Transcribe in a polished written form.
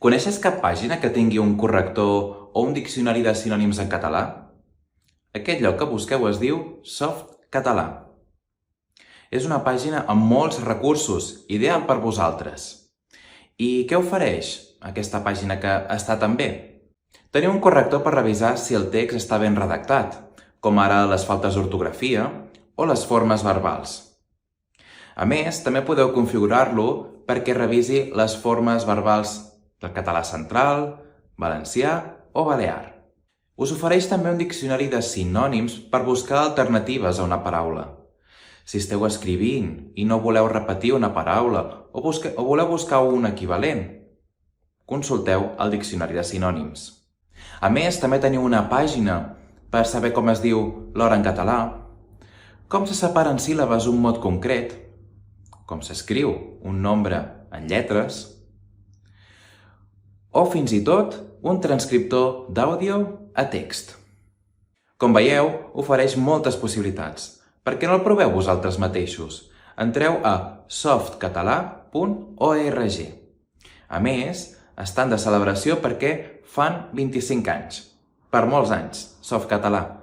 Coneixes cap pàgina que tingui un corrector o un diccionari de sinònims en català? Aquest lloc que busqueu es diu Softcatalà. És una pàgina amb molts recursos, ideal per vosaltres. I què ofereix aquesta pàgina que està tan bé? Teniu un corrector per revisar si el text està ben redactat, com ara les faltes d'ortografia o les formes verbals. A més, també podeu configurar-lo perquè revisi les formes verbals del català central, valencià o balear. Us ofereix també un diccionari de sinònims per buscar alternatives a una paraula. Si esteu escrivint i no voleu repetir una paraula o voleu buscar un equivalent, consulteu el diccionari de sinònims. A més, també teniu una pàgina per saber com es diu l'hora en català, com se separen síl·labes un mot concret, com s'escriu un nombre en lletres, o fins i tot un transcriptor d'àudio a text. Com veieu, ofereix moltes possibilitats. Per què no el proveu vosaltres mateixos? Entreu a softcatalà.org. A més, estan de celebració perquè fan 25 anys. Per molts anys, Softcatalà.